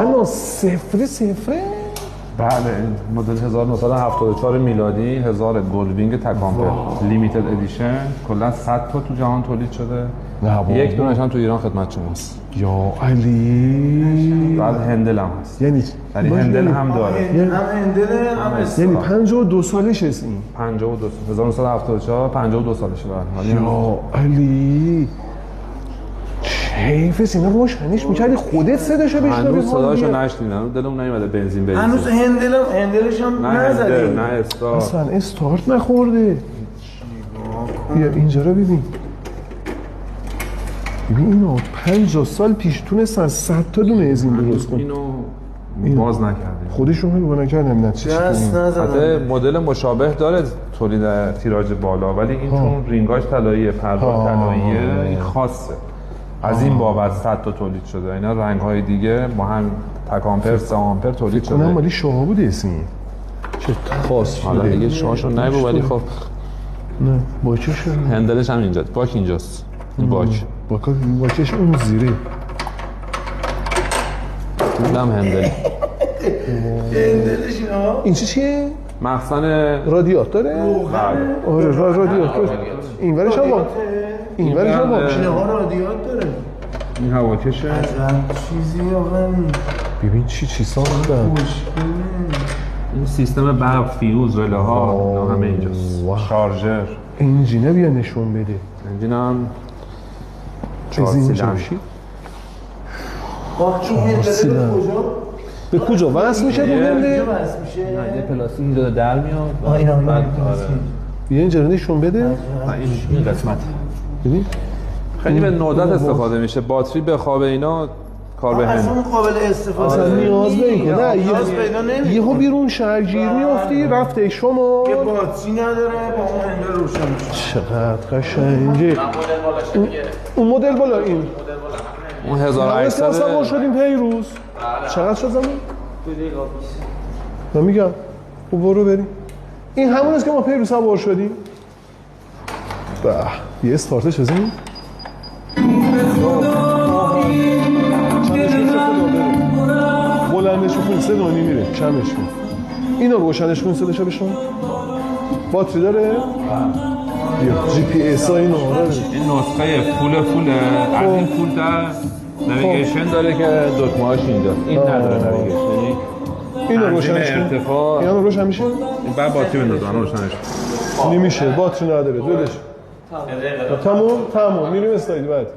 نه صفر صفره. بله مدل 1974 میلادی 1000 گلدوینگ تکامپر لیمیتد ادیشن، کلا 100 تا تو جهان تولید شده. یک دونش هم تو ایران خدمت شماست. یا علی. بعد هندل هم هست. یعنی هندل هم داره. هم هندل هم استار. یعنی 52 سالش است این. 52 1974 52 سالشه بله. یا علی. حیفه اینا روشنش می‌کردی خودت صداشو بشنوی. هنوز صداشو نشنیدم، دلمون نمیاد بنزین بریزیم. هنوز هندلش هم نزدیم. نه استار. اصلا استارت نخورده. بیا اینجا رو ببین. ببین اینو 50 سال پیش تونستن 100 تا دونه از این درست کنن. اینو باز نکردیم. خودشون رو نکردن. نه چی البته مدل مشابه داره تولید تیراژ بالا، ولی این چون رینگاش طلاییه، پرداخت طلاییه، این خاصه. از این بابت 100 تا تولید شده. اینا رنگ‌های دیگه با هم تکامپر 3 آمپر تولید شده. اونم ولی شاه بود اسمی. چه خاص شده. حالا دیگه شاهشون نگو ولی خب نه باکش هندلش هم اینجاست. باک اینجاست. باکش اون زیره. اونم هندل. هندلش این چیه؟ مخزن رادیاتوره؟ بله. آره رادیاتور. این ورش هم با این ورش هم با اینها رادیات داره. این هواکشه. چیزی واقعا. ببین چی ساختن. این سیستم برق، فیوز، رله ها همه اینجاست. شارژر. انجینه بیا نشون بده. انجین هم 4 سیلندر. این هندل کجا؟ به کجا وصل میشه این هندل؟ کجا وصل میشه؟ یه پلاستیک اینجا در میاد. اینا بیا اینجا نشون بده. این قسمت. ببین خیلی به ندرت استفاده میشه. باتری بخوابه اینا کار به اصلا قابل استفاده اصلا نیاز نمیکنه. نه نیاز پیدا نمیکنه. یهو بیرون شهر گیر میافتی رفته شما یه باتری نداره با اون هندل روشن میشه. چقدر قشنگه. اون مدل بالا این اون 1800 سوار شدیم پیروز. چقدر شد زمان؟ 2 دقیقه پیش. من میگم خب برو بریم. این همون است که ما پیروز سوار شدیم. یه استارتش بزنیم. بلندش کن 3 دانی میره کمش کن. اینو روشنش کن صداشو بشنو. باتری داره؟ بیا جی پی اس ها اینو آره. این نسخه فوله از این فولتر نویگیشن داره که دکمه‌هاش اینجاست. این نداره نویگیشن. اینو روشنش کن. ارتفاع اینو روشن میشه؟ بعد باتری بندازم روشنش. نمیشه باتری نداره دلش. تموم میریم اسلاید بعد.